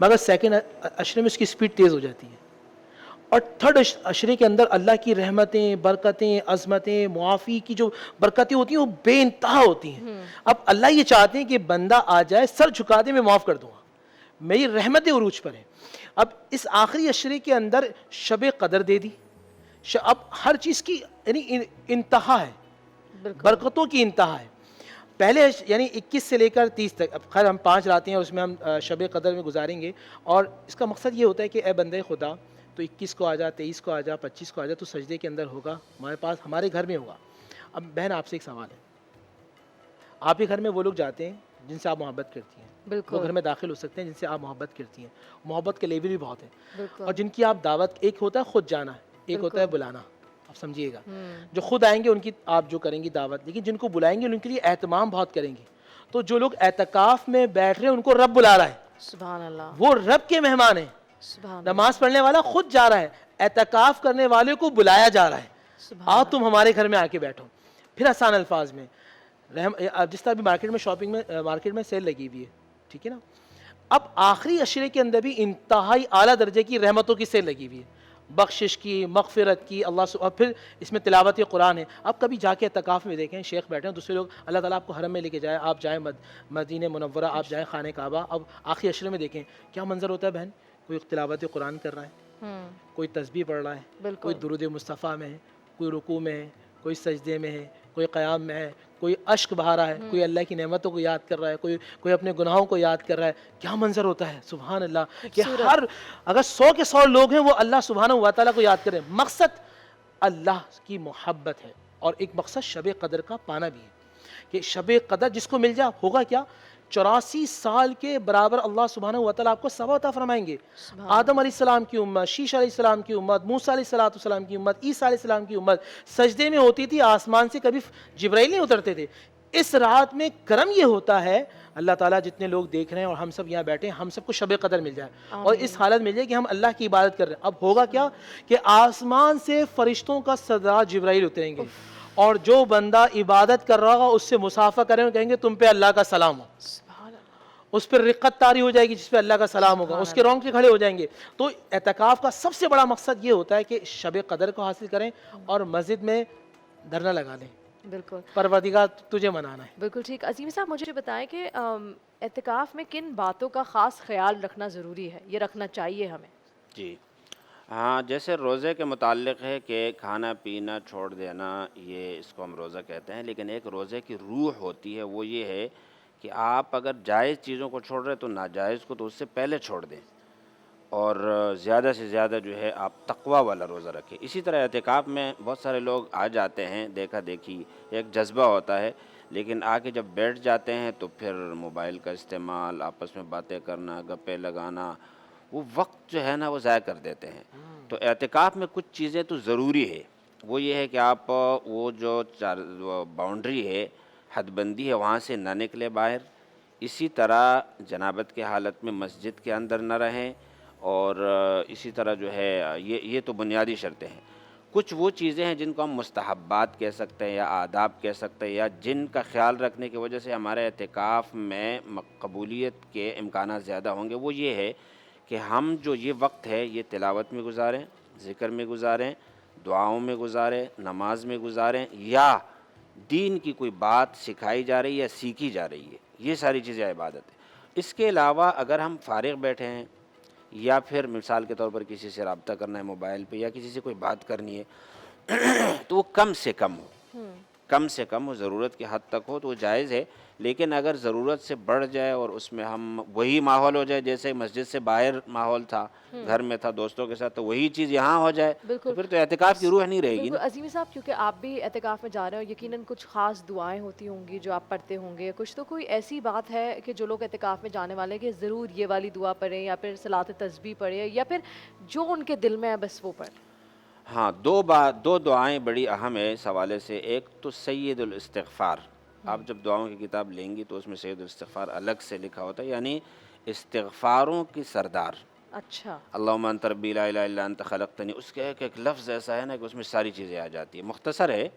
مگر سیکنڈ عشرے میں اس کی سپیڈ تیز ہو جاتی ہے. اور تھرڈ عشرے کے اندر اللہ کی رحمتیں, برکتیں, عظمتیں, معافی کی جو برکتیں ہوتی ہیں وہ بے انتہا ہوتی ہیں. اب اللہ یہ چاہتے ہیں کہ بندہ آ جائے, سر جھکا دے, میں معاف کر دوں گا, میری رحمتیں عروج پر ہیں. اب اس آخری عشرے کے اندر شب قدر دے دی, اب ہر چیز کی یعنی انتہا ہے, برکتوں کی انتہا ہے. پہلے یعنی 21 سے لے کر 30 تک, اب خیر ہم 5 راتیں ہیں اس میں ہم شب قدر میں گزاریں گے, اور اس کا مقصد یہ ہوتا ہے کہ اے بندے خدا تو 21 کو آ جا, 23 کو آ جا, 25 کو آ جا, تو سجدے کے اندر ہوگا ہمارے پاس, ہمارے گھر میں ہوگا. اب بہن آپ سے ایک سوال ہے, آپ کے گھر میں وہ لوگ جاتے ہیں جن سے آپ محبت کرتی ہیں, وہ گھر میں داخل ہو سکتے ہیں جن سے آپ محبت کرتی ہیں, محبت کے لیول بھی بہت ہیں, اور جن کی آپ دعوت, ایک ہوتا ہے خود جانا, ایک ہوتا ہے بلانا. آپ سمجھیے گا, جو خود آئیں گے ان کی آپ جو کریں گی دعوت, لیکن جن کو بلائیں گے ان کے لیے اہتمام بہت کریں گے. تو جو لوگ اعتکاف میں بیٹھ رہے ہیں ان کو رب بلا رہا ہے, سبحان اللہ, وہ رب کے مہمان ہیں. سبحان نماز پڑھنے والا خود جا رہا ہے, اعتکاف کرنے والے کو بلایا جا رہا ہے, آؤ تم ہمارے گھر میں آ کے بیٹھو. پھر آسان الفاظ میں جس طرح بھی مارکیٹ میں شاپنگ میں مارکیٹ میں سیل لگی ہوئی ہے, ٹھیک ہے نا, اب آخری عشرے کے اندر بھی انتہائی اعلیٰ درجے کی رحمتوں کی سیل لگی ہوئی ہے, بخشش کی, مغفرت کی, اور پھر اس میں تلاوت قرآن ہے. آپ کبھی جا کے اعتکاف میں دیکھیں, شیخ بیٹھے ہیں, دوسرے لوگ, اللہ تعالیٰ آپ کو حرم میں لے کے جائے, آپ جائیں مدینہ منورہ, آپ جائیں خانہ کعبہ, اب آخری عشرے میں دیکھیں کیا منظر ہوتا ہے بہن, کوئی تلاوت قرآن کر رہا ہے, کوئی تسبیح پڑھ رہا ہے, کوئی درود مصطفیٰ میں ہے, کوئی رکوع میں ہے, کوئی سجدے میں ہے, کوئی قیام میں ہے, کوئی اشک بہا رہا ہے, کوئی اللہ کی نعمتوں کو یاد کر رہا ہے, کوئی اپنے گناہوں کو یاد کر رہا ہے. کیا منظر ہوتا ہے, سبحان اللہ, کہ ہر اگر 100 کے 100 لوگ ہیں وہ اللہ سبحانہ و تعالیٰ کو یاد کریں. مقصد اللہ کی محبت ہے, اور ایک مقصد شب قدر کا پانا بھی ہے, کہ شب قدر جس کو مل جائے ہوگا کیا, 84 سال کے برابر اللہ سبحانہ و تعالیٰ آپ کو ثواب عطا فرمائیں گے. آدم علیہ السلام کی امت, شیش علیہ السلام کی امت, موسیٰ علیہ السلام کی امت, عیسیٰ علیہ السلام کی امت سجدے میں ہوتی تھی, آسمان سے کبھی جبرائیل نہیں اترتے تھے. اس رات میں کرم یہ ہوتا ہے, اللہ تعالیٰ جتنے لوگ دیکھ رہے ہیں اور ہم سب یہاں بیٹھے ہیں, ہم سب کو شب قدر مل جائے, اور اس حالت مل جائے کہ ہم اللہ کی عبادت کر رہے ہیں. اب ہوگا کیا کہ آسمان سے فرشتوں کا سردار جبرائیل اتریں گے, اور جو بندہ عبادت کر رہا ہوگا اس سے مصافحہ کریں گے, کہیں گے تم پہ اللہ کا سلام ہو, اس پہ رقت طاری ہو جائے گی جس پہ اللہ کا سلام ہوگا, اس کے رونگٹے کھڑے ہو جائیں گے. تو اعتکاف کا سب سے بڑا مقصد یہ ہوتا ہے کہ شب قدر کو حاصل کریں اور مسجد میں دھرنا لگا لیں, بالکل پروردگار تجھے منانا ہے. بالکل ٹھیک. عظیم صاحب مجھے بتائیں کہ اعتکاف میں کن باتوں کا خاص خیال رکھنا ضروری ہے, یہ رکھنا چاہیے ہمیں؟ جی ہاں, جیسے روزے کے متعلق ہے کہ کھانا پینا چھوڑ دینا, یہ اس کو ہم روزہ کہتے ہیں, لیکن ایک روزے کی روح ہوتی ہے, وہ یہ ہے کہ آپ اگر جائز چیزوں کو چھوڑ رہے تو ناجائز کو تو اس سے پہلے چھوڑ دیں, اور زیادہ سے زیادہ جو ہے آپ تقوی والا روزہ رکھیں. اسی طرح اعتکاف میں بہت سارے لوگ آ جاتے ہیں, دیکھا دیکھی ایک جذبہ ہوتا ہے, لیکن آ کے جب بیٹھ جاتے ہیں تو پھر موبائل کا استعمال, آپس میں باتیں کرنا, گپے لگانا, وہ وقت جو ہے نا وہ ضائع کر دیتے ہیں. تو اعتکاف میں کچھ چیزیں تو ضروری ہے, وہ یہ ہے کہ آپ وہ جو باؤنڈری ہے, حد بندی ہے, وہاں سے نہ نکلے باہر. اسی طرح جنابت کے حالت میں مسجد کے اندر نہ رہیں, اور اسی طرح جو ہے یہ تو بنیادی شرطیں ہیں. کچھ وہ چیزیں ہیں جن کو ہم مستحبات کہہ سکتے ہیں یا آداب کہہ سکتے ہیں, یا جن کا خیال رکھنے کی وجہ سے ہمارے اعتکاف میں قبولیت کے امکانات زیادہ ہوں گے. وہ یہ ہے کہ ہم جو یہ وقت ہے یہ تلاوت میں گزاریں, ذکر میں گزاریں, دعاؤں میں گزاریں, نماز میں گزاریں, یا دین کی کوئی بات سکھائی جا رہی ہے یا سیکھی جا رہی ہے, یہ ساری چیزیں عبادت ہے. اس کے علاوہ اگر ہم فارغ بیٹھے ہیں, یا پھر مثال کے طور پر کسی سے رابطہ کرنا ہے موبائل پہ, یا کسی سے کوئی بات کرنی ہے, تو وہ کم سے کم ہو, ضرورت کی حد تک ہو تو وہ جائز ہے. لیکن اگر ضرورت سے بڑھ جائے اور اس میں ہم وہی ماحول ہو جائے جیسے مسجد سے باہر ماحول تھا, گھر میں تھا دوستوں کے ساتھ, تو وہی چیز یہاں ہو جائے, تو پھر تو اعتکاف کی روح نہیں رہے گی نا. عظیم صاحب کیونکہ آپ بھی اعتکاف میں جا رہے ہو, یقیناً کچھ خاص دعائیں ہوتی ہوں گی جو آپ پڑھتے ہوں گے, کچھ تو کوئی ایسی بات ہے کہ جو لوگ اعتکاف میں جانے والے ہیں کہ ضرور یہ والی دعا پڑھیں, یا پھر صلاۃ تسبیح پڑھیں, یا پھر جو ان کے دل میں ہے بس وہ پڑھیں؟ ہاں, دو دعائیں بڑی اہم ہے اس حوالے سے. ایک تو سید الاستغفار, آپ جب دعاؤں کی کتاب لیں گی تو اس میں سید الاستغفار الگ سے لکھا ہوتا ہے, یعنی استغفاروں کی سردار. اچھا, اللہم انت ربی لا الہ الا انت خلقتنی, اس کا ایک لفظ ایسا ہے نا کہ اس میں ساری چیزیں آ جاتی ہیں. مختصر ہے,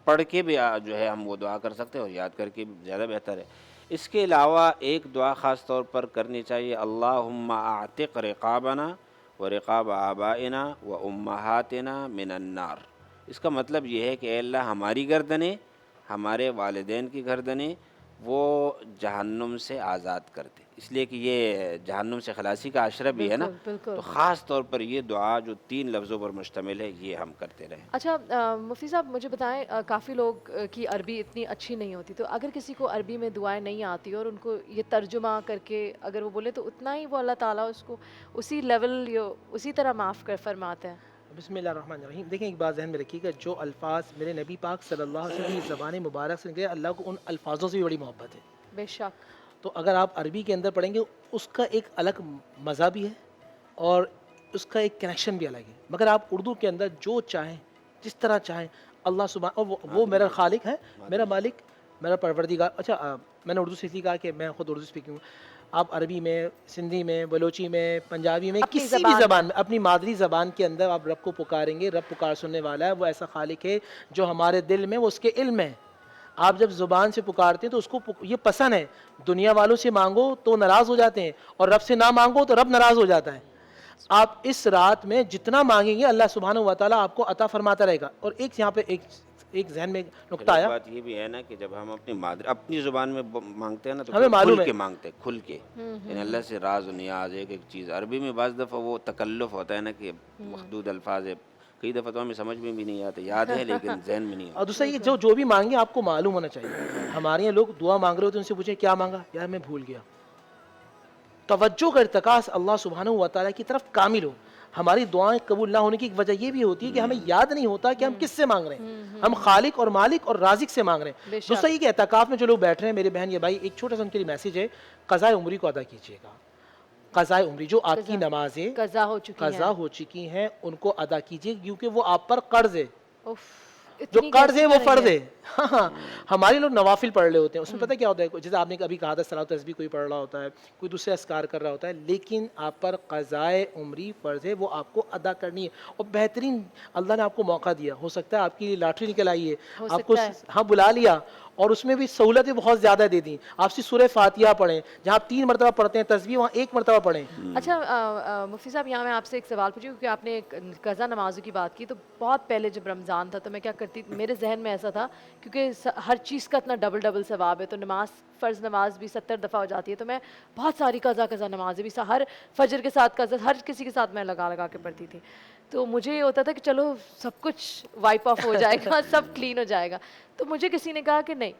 پڑھ کے بھی جو ہے ہم وہ دعا کر سکتے ہیں, اور یاد کر کے بھی زیادہ بہتر ہے. اس کے علاوہ ایک دعا خاص طور پر کرنی چاہیے، اللہم اعتق رقابنا و رقاب آبائنا و امہاتنا من النار۔ اس کا مطلب یہ ہے کہ اے اللہ ہماری گردنیں، ہمارے والدین کی گردنیں وہ جہنم سے آزاد کر دے، اس لیے کہ یہ جہنم سے خلاصی کا عشرہ بھی ہے نا، بالکل۔ تو خاص طور پر یہ دعا جو 3 لفظوں پر مشتمل ہے یہ ہم کرتے رہیں۔ اچھا مفتی صاحب مجھے بتائیں، کافی لوگ کی عربی اتنی اچھی نہیں ہوتی، تو اگر کسی کو عربی میں دعائیں نہیں آتی اور ان کو یہ ترجمہ کر کے اگر وہ بولے تو اتنا ہی وہ اللہ تعالیٰ اس کو اسی لیول اسی طرح معاف کر فرماتے ہیں؟ بسم اللہ الرحمن الرحیم۔ دیکھیں ایک بات ذہن میں رکھیے گا، جو الفاظ میرے نبی پاک صلی اللہ علیہ وسلم کی زبان مبارک سے نکلے، اللہ کو ان الفاظوں سے بھی بڑی محبت ہے۔ بے شک۔ تو اگر آپ عربی کے اندر پڑھیں گے اس کا ایک الگ مزہ بھی ہے اور اس کا ایک کنیکشن بھی الگ ہے، مگر آپ اردو کے اندر جو چاہیں جس طرح چاہیں اللہ سبحانہ، اور وہ میرا خالق ہے، میرا مالک، میرا پروردگار۔ اچھا میں نے اردو سے کہا کہ میں خود اردو اسپیکنگ ہوں، آپ عربی میں، سندھی میں، بلوچی میں، پنجابی میں، اپنی کسی بھی زبان میں اپنی مادری زبان کے اندر آپ رب کو پکاریں گے، رب پکار سننے والا ہے، وہ ایسا خالق ہے جو ہمارے دل میں، وہ اس کے علم ہے۔ آپ جب زبان سے پکارتے ہیں تو اس کو یہ پسند ہے، دنیا والوں سے مانگو تو ناراض ہو جاتے ہیں اور رب سے نہ مانگو تو رب ناراض ہو جاتا ہے۔ آپ اس رات میں جتنا مانگیں گے اللہ سبحانہ و تعالیٰ آپ کو عطا فرماتا رہے گا۔ اور ایک یہاں پہ ایک ذہن میں نکتہ آیا، بات یہ بھی ہے نا کہ جب ہم اپنی زبان میں مانگتے ہیں نا تو ہمیں معلوم کھل ہے، کے مانگتے ہیں، کھل کے، یعنی اللہ سے راز و نیاز ایک ایک چیز۔ عربی میں بعض دفعہ وہ تکلف ہوتا ہے نا کہ محدود الفاظ ہے، کئی دفعہ تو ہمیں سمجھ میں بھی نہیں آتے، یاد ہے لیکن ذہن میں نہیں اور آتا۔ دوسرا یہ جو بھی مانگے آپ کو معلوم ہونا چاہیے۔ ہمارے یہاں لوگ دعا مانگ رہے ہوتے ہیں، ان سے پوچھیں کیا مانگا، یار میں بھول گیا۔ توجہ کا ارتکاز اللہ سبحانہ و تعالیٰ کی طرف کامل ہو۔ ہماری دعائیں قبول نہ ہونے کی ایک وجہ یہ بھی ہوتی ہے کہ ہمیں یاد نہیں ہوتا کہ ہم کس سے مانگ رہے ہیں، ہم خالق اور مالک اور رازق سے مانگ رہے ہیں۔ دوسرا یہ کہ اعتکاف میں جو لوگ بیٹھ رہے ہیں میرے بہن یا بھائی، ایک چھوٹا سا ان کے لیے میسج ہے، قضاء عمری کو ادا کیجیے گا۔ قضاء عمری جو آپ کی نمازیں قضا ہو چکی ہیں ان کو ادا کیجیے، کیونکہ وہ آپ پر قرض ہے، جو اتنی قرض ہے وہ کیسے فرض کریں ہے۔ ہاں ہمارے لوگ نوافل پڑھ رہے ہوتے ہیں، اس میں پتہ کیا ہوتا ہے، جیسے آپ نے کبھی کہا تھا صلاۃ تسبیح کوئی پڑھ رہا ہوتا ہے، کوئی دوسرے اذکار کر رہا ہوتا ہے، لیکن آپ پر قضائے عمری فرض ہے، وہ آپ کو ادا کرنی ہے۔ اور بہترین اللہ نے آپ کو موقع دیا، ہو سکتا ہے آپ کی لاٹری نکل آئی ہے، آپ کو ہاں بلا لیا، اور اس میں بھی سہولتیں بہت زیادہ دے دیں، آپ سے سورہ فاتحہ پڑھیں، جہاں آپ 3 مرتبہ پڑھتے ہیں تسبیح وہاں 1 مرتبہ پڑھیں۔ اچھا مفتی صاحب، یہاں میں آپ سے ایک سوال پوچھوں، کیونکہ آپ نے قضا نمازوں کی بات کی، تو بہت پہلے جب رمضان تھا تو میں کیا کرتی، میرے ذہن میں ایسا تھا کیونکہ ہر چیز کا اتنا ڈبل ثواب ہے، تو نماز، فرض نماز بھی 70 دفعہ ہو جاتی ہے، تو میں بہت ساری قضا نمازیں بھی ہر فجر کے ساتھ قضا، ہر کسی کے ساتھ میں لگا کے پڑھتی تھی۔ تو مجھے یہ ہوتا تھا کہ چلو سب کچھ وائپ آف ہو جائے گا، سب کلین ہو جائے گا۔ تو مجھے کسی نے کہا کہ نہیں،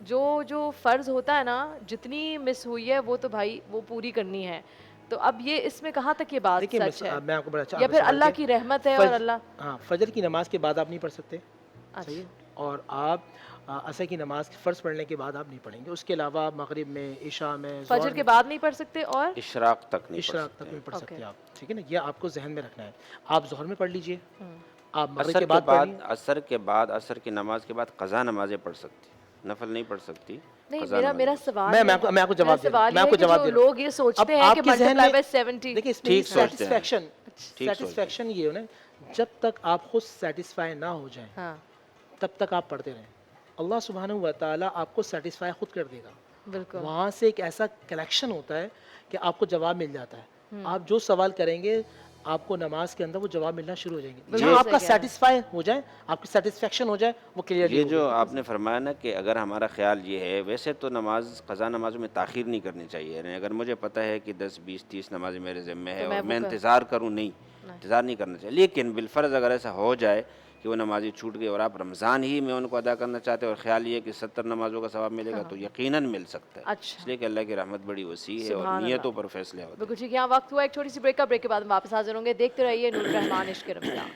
جو فرض ہوتا ہے نا، جتنی مس ہوئی ہے وہ تو بھائی وہ پوری کرنی ہے۔ تو اب یہ اس میں کہاں تک یہ بات سچ ہے، میں آپ کو بڑا اچھا یا پھر اللہ کی رحمت ہے اور اللہ؟ ہاں، فجر کی نماز کے بعد آپ نہیں پڑھ سکتے، صحیح، اور آپ عصر کی نماز فرض پڑھنے کے بعد آپ نہیں پڑھیں گے، اس کے علاوہ آپ مغرب میں، عشاء میں، فجر کے بعد نہیں پڑھ سکتے اور اشراق تک نہیں پڑھ سکتے آپ، ٹھیک ہے نا، یہ آپ کو ذہن میں رکھنا ہے۔ آپ ظہر میں پڑھ لیجئے، آپ مغرب کے بعد پڑھ لیجئے، عصر کے بعد، عصر کی نماز کے بعد قضا نمازیں پڑھ سکتی، نفل نہیں پڑھ سکتی۔ نہیں، میرا سوال میں آپ کو جواب دے رہا ہوں، میں آپ کو جواب دے رہا ہوں۔ لوگ یہ سوچتے ہیں کہ ملٹیپلائی بائی 70، دیکھیں اس میں سیٹسفیکشن یہ ہے نا، جب تک آپ خود سیٹسفائی نہ ہو جائیں تب تک آپ پڑھتے رہیں، اللہ سبحانہ و تعالیٰ آپ کو سیٹسفائی خود کر دے گا۔ بالکل، وہاں سے ایک ایسا کلیکشن ہوتا ہے کہ آپ کو جواب مل جاتا ہے، آپ جو سوال کریں گے آپ کو نماز کے اندر وہ جواب ملنا شروع ہو جائیں گے، جہاں آپ کا سیٹسفائی ہو جائے، آپ کی سیٹسفیکشن ہو جائے، وہ کلیئرلی۔ یہ جو آپ نے فرمایا نا کہ اگر ہمارا خیال یہ ہے، ویسے تو قضا نمازوں میں تاخیر نہیں کرنی چاہیے، یعنی اگر مجھے پتہ ہے کہ 10 20 30 نمازیں میرے ذمہ ہے اور میں انتظار کروں، نہیں انتظار نہیں کرنا چاہیے، لیکن بالفرض اگر ایسا ہو جائے کہ وہ نمازی چھوٹ گئی اور آپ رمضان ہی میں ان کو ادا کرنا چاہتے ہیں اور خیال یہ کہ 70 نمازوں کا ثواب ملے گا، تو یقیناً مل سکتا ہے، اس لیے کہ اللہ کی رحمت بڑی وسیع ہے اور نیتوں پر فیصلے ہوتے ہیں۔ بالکل ٹھیک ہے، یہاں وقت ہوا ایک چھوٹی سی بریک کا، بریک کے بعد ہم واپس حاضر ہوں گے، دیکھتے رہیے نور الرحمان عشق رمضان۔